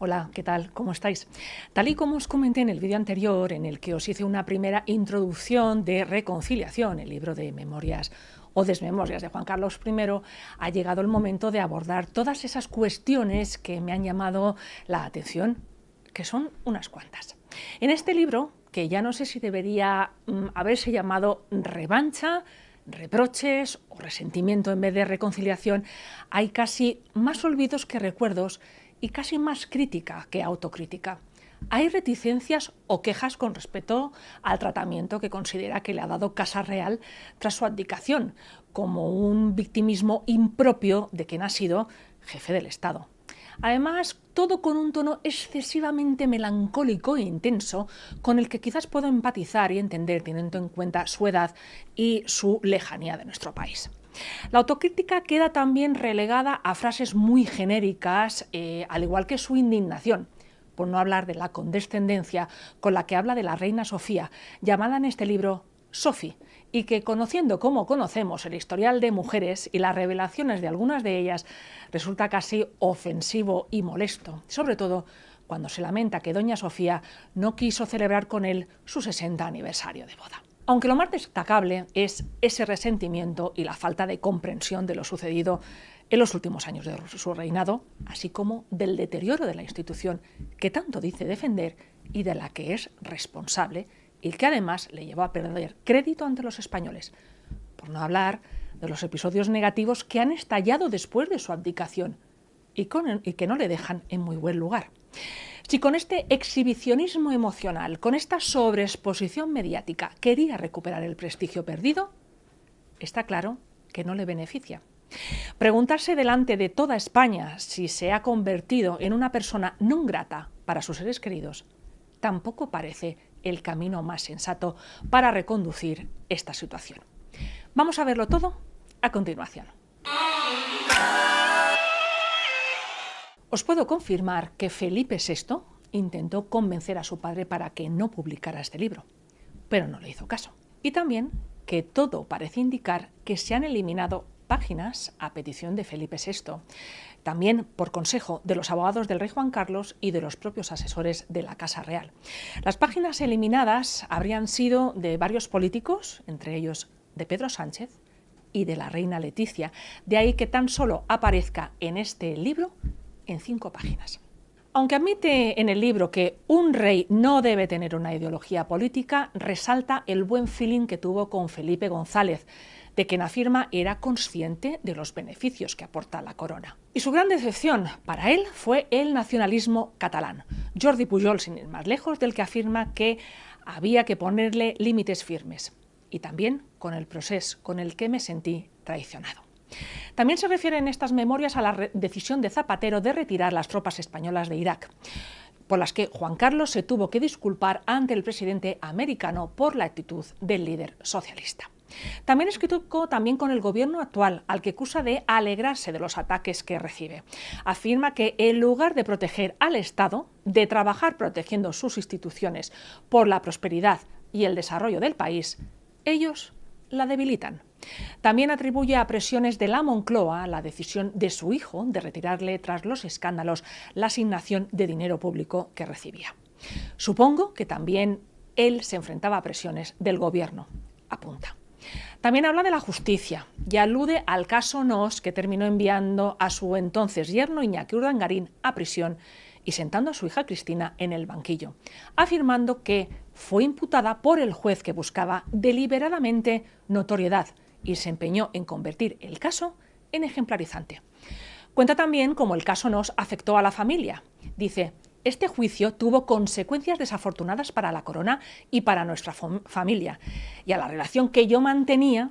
Hola, ¿qué tal? ¿Cómo estáis? Tal y como os comenté en el vídeo anterior, en el que os hice una primera introducción de Reconciliación, el libro de memorias o desmemorias de Juan Carlos I, ha llegado el momento de abordar todas esas cuestiones que me han llamado la atención, que son unas cuantas. En este libro, que ya no sé si debería haberse llamado Revancha, reproches o resentimiento en vez de reconciliación, hay casi más olvidos que recuerdos y casi más crítica que autocrítica. Hay reticencias o quejas con respecto al tratamiento que considera que le ha dado Casa Real tras su abdicación, como un victimismo impropio de quien ha sido jefe del Estado. Además, todo con un tono excesivamente melancólico e intenso, con el que quizás puedo empatizar y entender teniendo en cuenta su edad y su lejanía de nuestro país. La autocrítica queda también relegada a frases muy genéricas, al igual que su indignación, por no hablar de la condescendencia con la que habla de la reina Sofía, llamada en este libro Sophie, y que, conociendo como conocemos el historial de mujeres y las revelaciones de algunas de ellas, resulta casi ofensivo y molesto, sobre todo cuando se lamenta que doña Sofía no quiso celebrar con él su 60 aniversario de boda. Aunque lo más destacable es ese resentimiento y la falta de comprensión de lo sucedido en los últimos años de su reinado, así como del deterioro de la institución que tanto dice defender y de la que es responsable y que además le llevó a perder crédito ante los españoles, por no hablar de los episodios negativos que han estallado después de su abdicación y que no le dejan en muy buen lugar. Si con este exhibicionismo emocional, con esta sobreexposición mediática, quería recuperar el prestigio perdido, está claro que no le beneficia. Preguntarse delante de toda España si se ha convertido en una persona non grata para sus seres queridos tampoco parece el camino más sensato para reconducir esta situación. Vamos a verlo todo a continuación. Os puedo confirmar que Felipe VI intentó convencer a su padre para que no publicara este libro, pero no le hizo caso. Y también que todo parece indicar que se han eliminado páginas a petición de Felipe VI, también por consejo de los abogados del rey Juan Carlos y de los propios asesores de la Casa Real. Las páginas eliminadas habrían sido de varios políticos, entre ellos de Pedro Sánchez y de la reina Leticia, de ahí que tan solo aparezca en este libro en 5 páginas. Aunque admite en el libro que un rey no debe tener una ideología política, resalta el buen feeling que tuvo con Felipe González, de quien afirma era consciente de los beneficios que aporta la corona. Y su gran decepción para él fue el nacionalismo catalán. Jordi Pujol, sin ir más lejos, del que afirma que había que ponerle límites firmes. Y también con el procés con el que me sentí traicionado. También se refiere en estas memorias a la decisión de Zapatero de retirar las tropas españolas de Irak, por las que Juan Carlos se tuvo que disculpar ante el presidente americano por la actitud del líder socialista. También es crítico con el gobierno actual, al que acusa de alegrarse de los ataques que recibe. Afirma que en lugar de proteger al Estado, de trabajar protegiendo sus instituciones por la prosperidad y el desarrollo del país, ellos la debilitan. También atribuye a presiones de la Moncloa la decisión de su hijo de retirarle tras los escándalos la asignación de dinero público que recibía. Supongo que también él se enfrentaba a presiones del gobierno, apunta. También habla de la justicia y alude al caso Nos, que terminó enviando a su entonces yerno Iñaki Urdangarín a prisión y sentando a su hija Cristina en el banquillo, afirmando que fue imputada por el juez que buscaba deliberadamente notoriedad y se empeñó en convertir el caso en ejemplarizante. Cuenta también cómo el caso Nos afectó a la familia. Dice: este juicio tuvo consecuencias desafortunadas para la corona y para nuestra familia, y a la relación que yo mantenía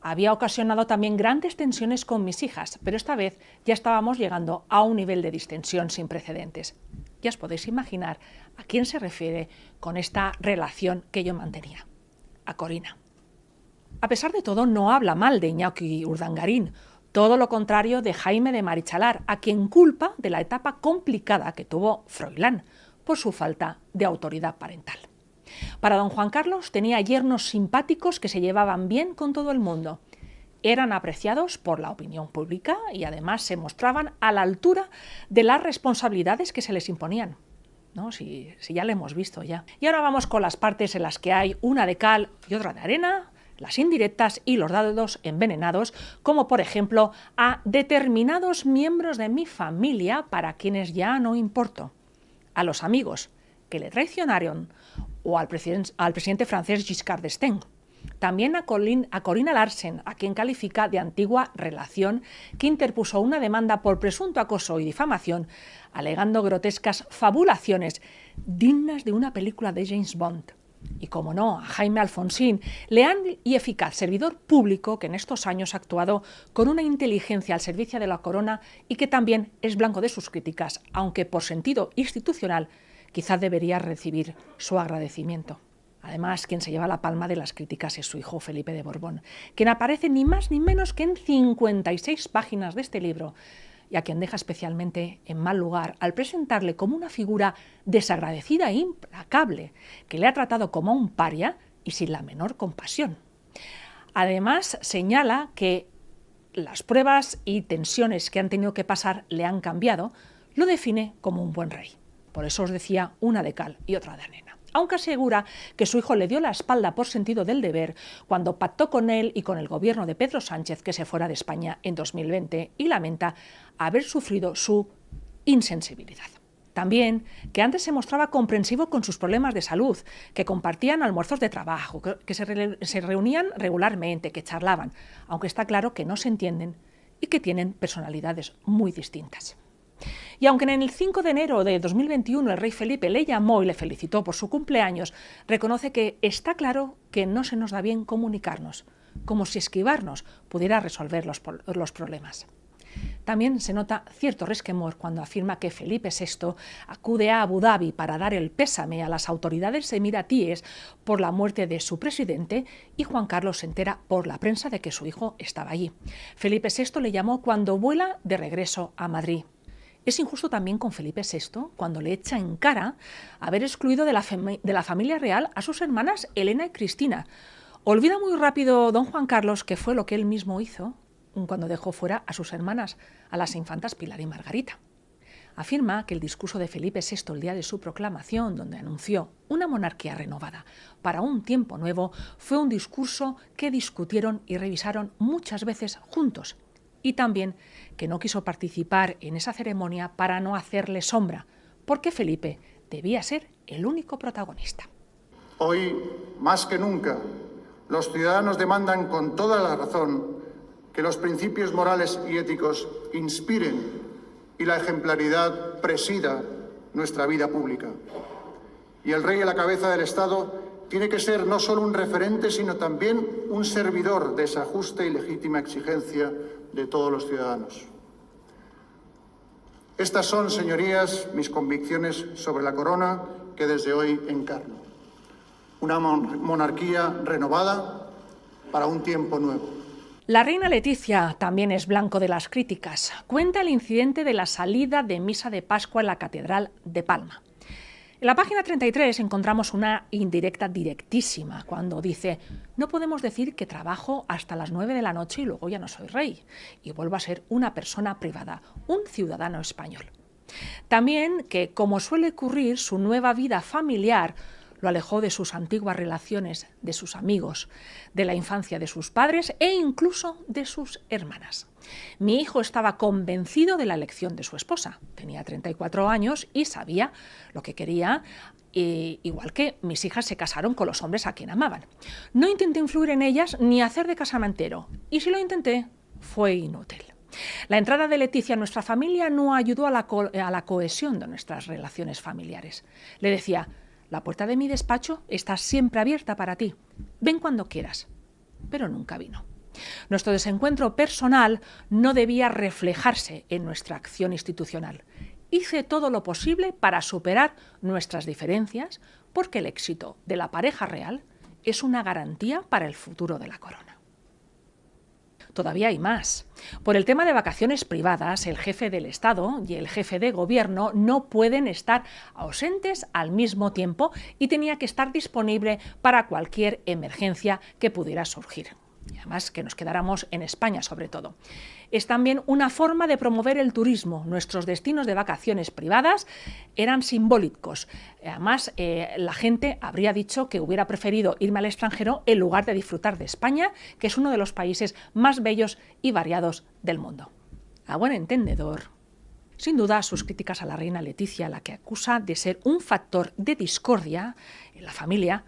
había ocasionado también grandes tensiones con mis hijas, pero esta vez ya estábamos llegando a un nivel de distensión sin precedentes. Ya os podéis imaginar a quién se refiere con esta relación que yo mantenía. A Corina. A pesar de todo, no habla mal de Iñaki Urdangarín, todo lo contrario de Jaime de Marichalar, a quien culpa de la etapa complicada que tuvo Froilán por su falta de autoridad parental. Para don Juan Carlos tenía yernos simpáticos que se llevaban bien con todo el mundo. eran apreciados por la opinión pública y además se mostraban a la altura de las responsabilidades que se les imponían. ¿No? Si ya lo hemos visto ya. Y ahora vamos con las partes en las que hay una de cal y otra de arena, las indirectas y los dardos envenenados, como por ejemplo a determinados miembros de mi familia para quienes ya no importo, a los amigos que le traicionaron o al presidente francés Giscard d'Estaing. También a Corina Larsen, a quien califica de antigua relación, que interpuso una demanda por presunto acoso y difamación, alegando grotescas fabulaciones dignas de una película de James Bond. Y, como no, a Jaime Alfonsín, leal y eficaz servidor público que en estos años ha actuado con una inteligencia al servicio de la corona y que también es blanco de sus críticas, aunque por sentido institucional quizás debería recibir su agradecimiento. Además, quien se lleva la palma de las críticas es su hijo Felipe de Borbón, quien aparece ni más ni menos que en 56 páginas de este libro y a quien deja especialmente en mal lugar al presentarle como una figura desagradecida e implacable, que le ha tratado como a un paria y sin la menor compasión. Además, señala que las pruebas y tensiones que han tenido que pasar le han cambiado, lo define como un buen rey. Por eso os decía una de cal y otra de arena. Aunque asegura que su hijo le dio la espalda por sentido del deber cuando pactó con él y con el gobierno de Pedro Sánchez que se fuera de España en 2020 y lamenta haber sufrido su insensibilidad. También que antes se mostraba comprensivo con sus problemas de salud, que compartían almuerzos de trabajo, que se reunían regularmente, que charlaban, aunque está claro que no se entienden y que tienen personalidades muy distintas. Y aunque en el 5 de enero de 2021 el rey Felipe le llamó y le felicitó por su cumpleaños, reconoce que está claro que no se nos da bien comunicarnos, como si esquivarnos pudiera resolver los problemas. También se nota cierto resquemor cuando afirma que Felipe VI acude a Abu Dhabi para dar el pésame a las autoridades emiratíes por la muerte de su presidente y Juan Carlos se entera por la prensa de que su hijo estaba allí. Felipe VI le llamó cuando vuela de regreso a Madrid. Es injusto también con Felipe VI cuando le echa en cara haber excluido de la familia real a sus hermanas Elena y Cristina. Olvida muy rápido don Juan Carlos que fue lo que él mismo hizo cuando dejó fuera a sus hermanas, a las infantas Pilar y Margarita. Afirma que el discurso de Felipe VI el día de su proclamación, donde anunció una monarquía renovada para un tiempo nuevo, fue un discurso que discutieron y revisaron muchas veces juntos. Y también que no quiso participar en esa ceremonia para no hacerle sombra, porque Felipe debía ser el único protagonista. Hoy, más que nunca, los ciudadanos demandan con toda la razón que los principios morales y éticos inspiren y la ejemplaridad presida nuestra vida pública. Y el rey a la cabeza del Estado tiene que ser no solo un referente, sino también un servidor de esa justa y legítima exigencia de todos los ciudadanos. Estas son, señorías, mis convicciones sobre la corona que desde hoy encarno. Una monarquía renovada para un tiempo nuevo. La reina Letizia también es blanco de las críticas. Cuenta el incidente de la salida de misa de Pascua en la Catedral de Palma. En la página 33 encontramos una indirecta directísima cuando dice: no podemos decir que trabajo hasta las 9 de la noche y luego ya no soy rey y vuelvo a ser una persona privada, un ciudadano español. También que, como suele ocurrir, su nueva vida familiar lo alejó de sus antiguas relaciones, de sus amigos, de la infancia de sus padres e incluso de sus hermanas. Mi hijo estaba convencido de la elección de su esposa. Tenía 34 años y sabía lo que quería, igual que mis hijas se casaron con los hombres a quien amaban. No intenté influir en ellas ni hacer de casamentero, y si lo intenté, fue inútil. La entrada de Letizia en nuestra familia no ayudó a la cohesión de nuestras relaciones familiares. Le decía: la puerta de mi despacho está siempre abierta para ti. Ven cuando quieras. Pero nunca vino. Nuestro desencuentro personal no debía reflejarse en nuestra acción institucional. Hice todo lo posible para superar nuestras diferencias, porque el éxito de la pareja real es una garantía para el futuro de la corona. Todavía hay más. Por el tema de vacaciones privadas, el jefe del Estado y el jefe de gobierno no pueden estar ausentes al mismo tiempo y tenía que estar disponible para cualquier emergencia que pudiera surgir. y además que nos quedáramos en España sobre todo. Es también una forma de promover el turismo. Nuestros destinos de vacaciones privadas eran simbólicos. Además, la gente habría dicho que hubiera preferido irme al extranjero en lugar de disfrutar de España, que es uno de los países más bellos y variados del mundo. A buen entendedor, sin duda, sus críticas a la reina Leticia, la que acusa de ser un factor de discordia en la familia,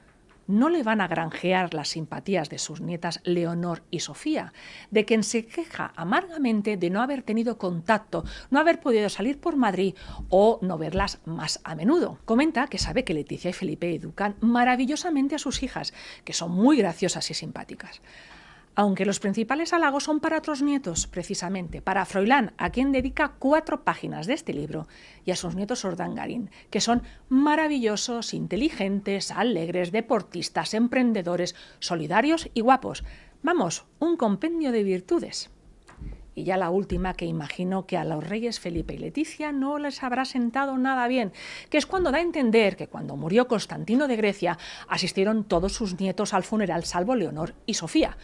no le van a granjear las simpatías de sus nietas Leonor y Sofía, de quien se queja amargamente de no haber tenido contacto, no haber podido salir por Madrid o no verlas más a menudo. Comenta que sabe que Leticia y Felipe educan maravillosamente a sus hijas, que son muy graciosas y simpáticas. Aunque los principales halagos son para otros nietos, precisamente, para Froilán, a quien dedica 4 páginas de este libro, y a sus nietos Urdangarín, que son maravillosos, inteligentes, alegres, deportistas, emprendedores, solidarios y guapos. Vamos, un compendio de virtudes. Y ya la última, que imagino que a los reyes Felipe y Leticia no les habrá sentado nada bien, que es cuando da a entender que cuando murió Constantino de Grecia asistieron todos sus nietos al funeral salvo Leonor y Sofía.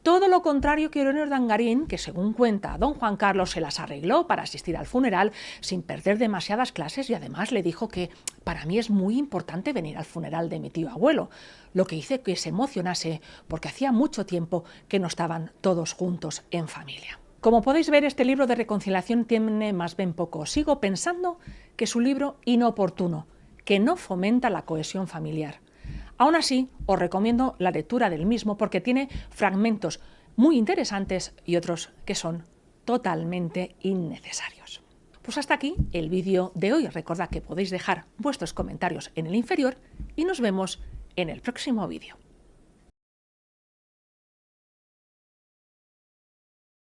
Todo lo contrario que Leonor Urdangarín, que según cuenta don Juan Carlos se las arregló para asistir al funeral sin perder demasiadas clases y además le dijo que para mí es muy importante venir al funeral de mi tío abuelo, lo que hizo que se emocionase porque hacía mucho tiempo que no estaban todos juntos en familia. Como podéis ver, este libro de reconciliación tiene más bien poco. Sigo pensando que es un libro inoportuno, que no fomenta la cohesión familiar. Aún así, os recomiendo la lectura del mismo porque tiene fragmentos muy interesantes y otros que son totalmente innecesarios. Pues hasta aquí el vídeo de hoy. Recordad que podéis dejar vuestros comentarios en el inferior y nos vemos en el próximo vídeo.